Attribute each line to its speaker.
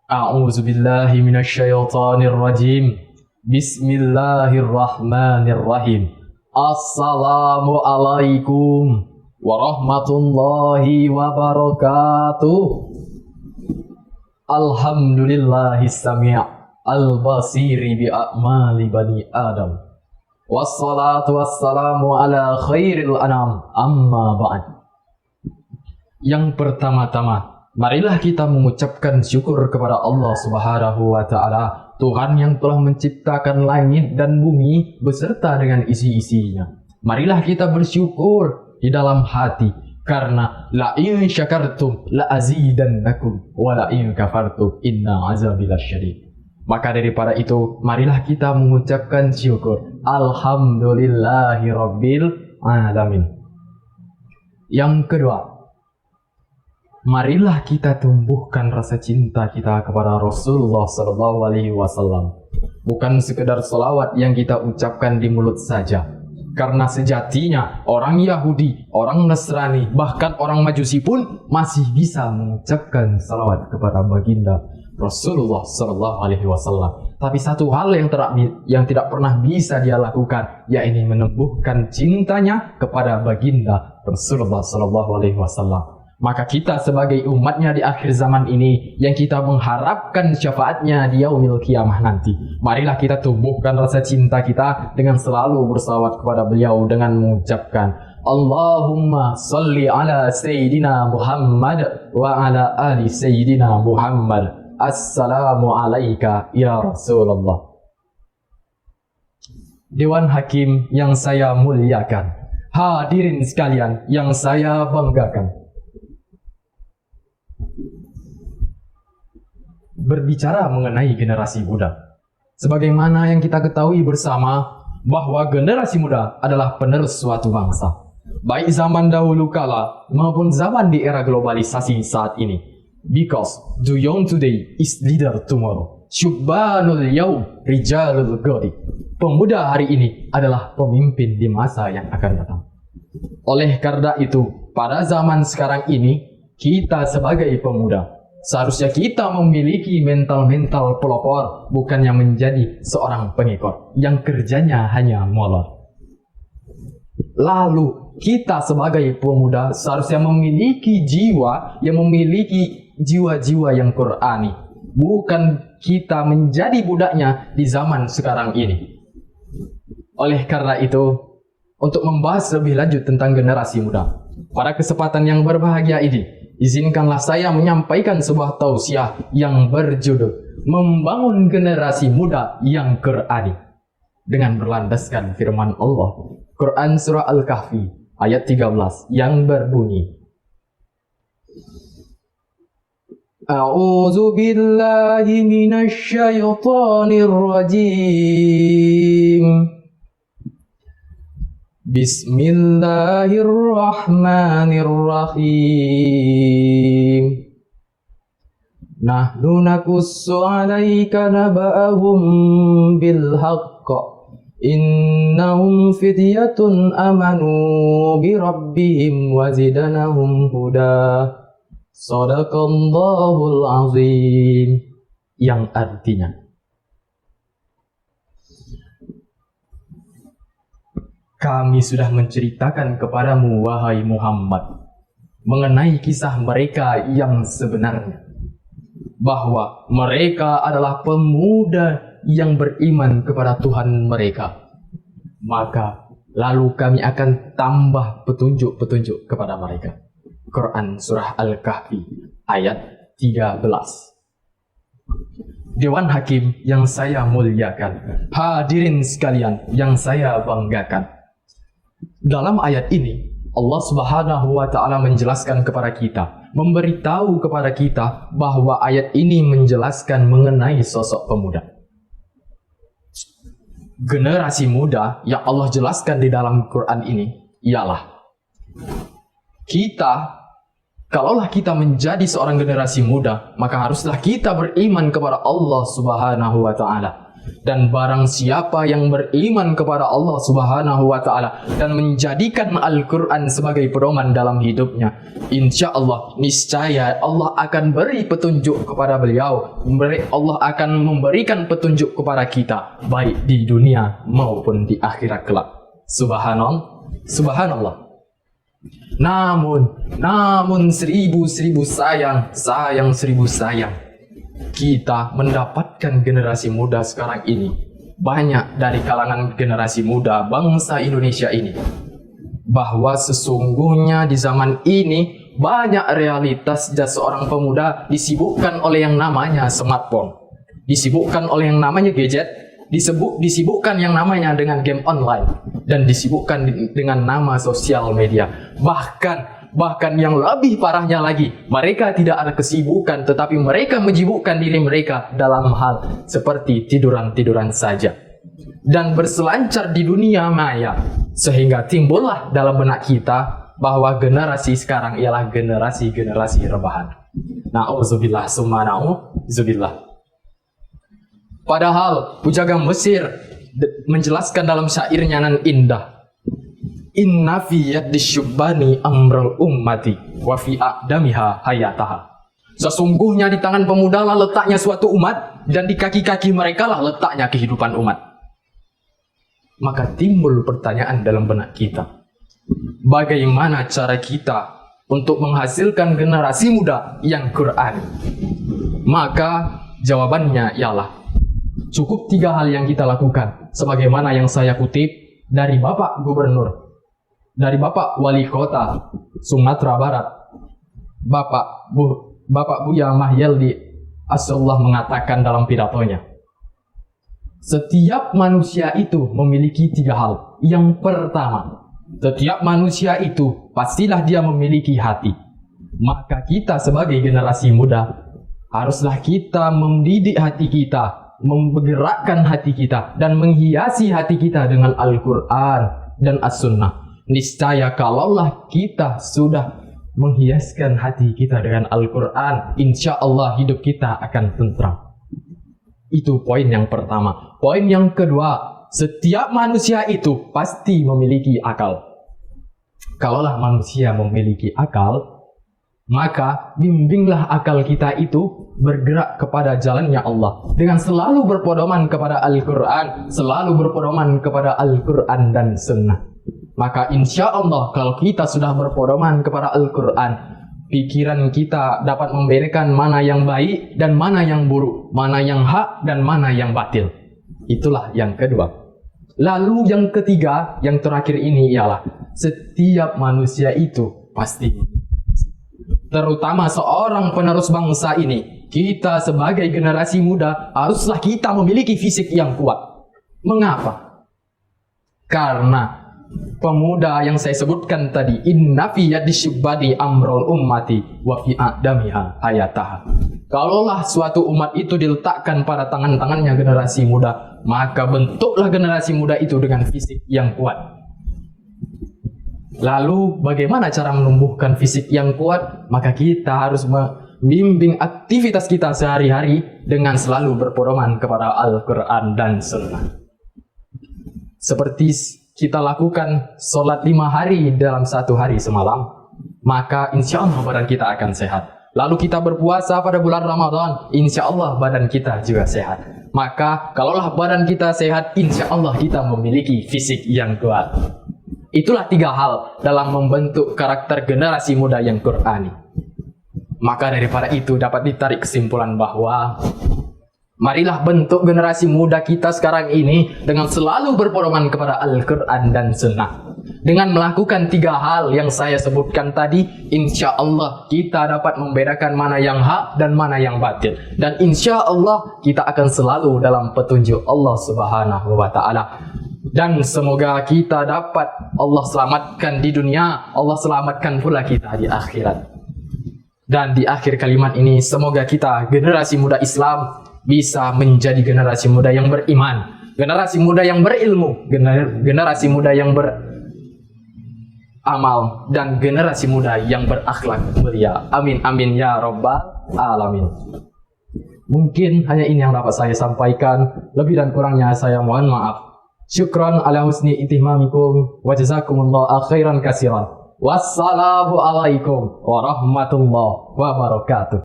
Speaker 1: A'udzu billahi minasyaitonir rajim. Bismillahirrahmanirrahim. Assalamualaikum warahmatullahi wabarakatuh. Alhamdulillahis sami' al-basiri bi a'mali bani Adam. Wassalatu wassalamu ala khairil anam, amma ba'd. Yang pertama-tama, marilah kita mengucapkan syukur kepada Allah Subhanahu wa Ta'ala, Tuhan yang telah menciptakan langit dan bumi beserta dengan isi-isinya. Marilah kita bersyukur di dalam hati, karena la in syakartum la azidannakum wa la in kafartum inna azabi lasyadid. Maka daripada itu, marilah kita mengucapkan syukur. Alhamdulillahi rabbil alamin. Yang kedua, marilah kita tumbuhkan rasa cinta kita kepada Rasulullah SAW. Bukan sekedar selawat yang kita ucapkan di mulut saja. Karena sejatinya orang Yahudi, orang Nasrani, bahkan orang Majusi pun masih bisa mengucapkan selawat kepada baginda Rasulullah SAW. Tapi satu hal yang tidak pernah bisa dia lakukan, yaitu menumbuhkan cintanya kepada baginda Rasulullah SAW. Maka kita sebagai umatnya di akhir zaman ini, yang kita mengharapkan syafaatnya di yaumil qiyamah nanti, marilah kita tumbuhkan rasa cinta kita dengan selalu bersalawat kepada beliau dengan mengucapkan Allahumma salli ala Sayyidina Muhammad wa ala ali Sayyidina Muhammad. Assalamu alaika ya Rasulullah. Dewan Hakim yang saya muliakan, hadirin sekalian yang saya banggakan, berbicara mengenai generasi muda, sebagaimana yang kita ketahui bersama bahwa generasi muda adalah penerus suatu bangsa, baik zaman dahulu kala maupun zaman di era globalisasi saat ini. Because the young today is leader tomorrow. Syubbanul yaum rijalul ghadi. Pemuda hari ini adalah pemimpin di masa yang akan datang. Oleh karena itu, pada zaman sekarang ini, kita sebagai pemuda seharusnya kita memiliki mental-mental pelopor, bukannya menjadi seorang pengikut yang kerjanya hanya molor. Lalu kita sebagai pemuda seharusnya memiliki jiwa yang Qur'ani, bukan kita menjadi budaknya di zaman sekarang ini. Oleh karena itu, untuk membahas lebih lanjut tentang generasi muda, pada kesempatan yang berbahagia ini, izinkanlah saya menyampaikan sebuah tausiah yang berjudul Membangun Generasi Muda yang Qur'ani, dengan berlandaskan firman Allah, Quran Surah Al-Kahfi ayat 13 yang berbunyi, A'udzu billahi minasy syaithanir rajim. Bismillahirrahmanirrahim. Nahnu nakussu 'alaika naba'ahum bil haqq. Innahum fityatun amanu bi rabbihim wa zidanahum huda. Shadaqallahul azim. Yang artinya, kami sudah menceritakan kepadamu, wahai Muhammad, mengenai kisah mereka yang sebenarnya, bahwa mereka adalah pemuda yang beriman kepada Tuhan mereka. Maka lalu kami akan tambah petunjuk-petunjuk kepada mereka. Quran Surah Al-Kahfi ayat 13. Dewan Hakim yang saya muliakan, hadirin sekalian yang saya banggakan, dalam ayat ini Allah Subhanahu wa Ta'ala menjelaskan kepada kita, memberitahu kepada kita bahwa ayat ini menjelaskan mengenai sosok pemuda. Generasi muda yang Allah jelaskan di dalam Quran ini ialah kita. Kalaulah kita menjadi seorang generasi muda, maka haruslah kita beriman kepada Allah Subhanahu wa Ta'ala. Dan barang siapa yang beriman kepada Allah Subhanahu wa Ta'ala dan menjadikan Al-Quran sebagai pedoman dalam hidupnya, insya Allah, niscaya Allah akan beri petunjuk kepada beliau. Allah akan memberikan petunjuk kepada kita, baik di dunia maupun di akhirat kelak. Subhanallah. Namun seribu sayang seribu sayang, kita mendapatkan generasi muda sekarang ini, banyak dari kalangan generasi muda bangsa Indonesia ini, bahwa sesungguhnya di zaman ini banyak realitas seorang pemuda disibukkan oleh yang namanya smartphone, disibukkan oleh yang namanya gadget, disibukkan yang namanya dengan game online, dan disibukkan dengan nama sosial media. Bahkan yang lebih parahnya lagi, mereka tidak ada kesibukan, tetapi mereka menyibukkan diri mereka dalam hal seperti tiduran-tiduran saja dan berselancar di dunia maya, sehingga timbullah dalam benak kita bahwa generasi sekarang ialah generasi rebahan. Na'udzubillah summa na'udzubillah. Padahal Pujaga Mesir menjelaskan dalam syairnya nan indah, inna fi yaddi syubbani amrul ummati wa fi aqdamiha hayataha. Sesungguhnya di tangan pemuda lah letaknya suatu umat, dan di kaki-kaki mereka lah letaknya kehidupan umat. Maka timbul pertanyaan dalam benak kita, bagaimana cara kita untuk menghasilkan generasi muda yang Quran? Maka jawabannya ialah cukup 3 hal yang kita lakukan, sebagaimana yang saya kutip dari Bapak Gubernur, dari Bapak Wali Kota Sumatera Barat, Bapak Buya Mahyeldi Asallah mengatakan dalam pidatonya, setiap manusia itu memiliki 3 hal. Yang pertama, setiap manusia itu pastilah dia memiliki hati. Maka kita sebagai generasi muda, haruslah kita mendidik hati kita, menggerakkan hati kita, dan menghiasi hati kita dengan Al-Quran dan As-Sunnah. Niscaya kalaulah kita sudah menghiaskan hati kita dengan Al-Quran, insya Allah hidup kita akan tentram. Itu poin yang pertama. Poin yang kedua, setiap manusia itu pasti memiliki akal. Kalaulah manusia memiliki akal, maka bimbinglah akal kita itu bergerak kepada jalannya Allah dengan selalu berpedoman kepada Al-Quran, selalu berpedoman kepada Al-Quran dan Sunnah. Maka insya Allah kalau kita sudah berpedoman kepada Al-Quran, pikiran kita dapat membedakan mana yang baik dan mana yang buruk, mana yang hak dan mana yang batil. Itulah yang kedua. Lalu yang ketiga, yang terakhir ini ialah setiap manusia itu pasti, terutama seorang penerus bangsa ini, kita sebagai generasi muda haruslah kita memiliki fisik yang kuat. Mengapa? Karena pemuda yang saya sebutkan tadi, inna fi yaddi syubbani amrul ummati wa fi aqdamiha hayataha. Kalaulah suatu umat itu diletakkan pada tangan-tangannya generasi muda, maka bentuklah generasi muda itu dengan fisik yang kuat. Lalu bagaimana cara menumbuhkan fisik yang kuat? Maka kita harus membimbing aktivitas kita sehari-hari dengan selalu berpedoman kepada Al-Quran dan Sunnah. Seperti kita lakukan sholat 5 hari dalam 1 hari semalam, maka insya Allah badan kita akan sehat. Lalu kita berpuasa pada bulan Ramadan, insya Allah badan kita juga sehat. Maka kalaulah badan kita sehat, insya Allah kita memiliki fisik yang kuat. Itulah 3 hal dalam membentuk karakter generasi muda yang Qurani. Maka daripada itu dapat ditarik kesimpulan bahwa marilah bentuk generasi muda kita sekarang ini dengan selalu berpedoman kepada Al-Quran dan Sunnah. Dengan melakukan 3 hal yang saya sebutkan tadi, insya Allah kita dapat membedakan mana yang hak dan mana yang batil. Dan insya Allah kita akan selalu dalam petunjuk Allah Subhanahu wa Ta'ala. Dan semoga kita dapat Allah selamatkan di dunia, Allah selamatkan pula kita di akhirat. Dan di akhir kalimat ini, semoga kita generasi muda Islam bisa menjadi generasi muda yang beriman, generasi muda yang berilmu, generasi muda yang beramal, dan generasi muda yang berakhlak mulia. Amin amin ya rabbal alamin. Mungkin hanya ini yang dapat saya sampaikan. Lebih dan kurangnya saya mohon maaf. Syukran ala husni ihtimamikum wa jazakumullah khairan katsiran. Wassalamualaikum warahmatullahi wabarakatuh.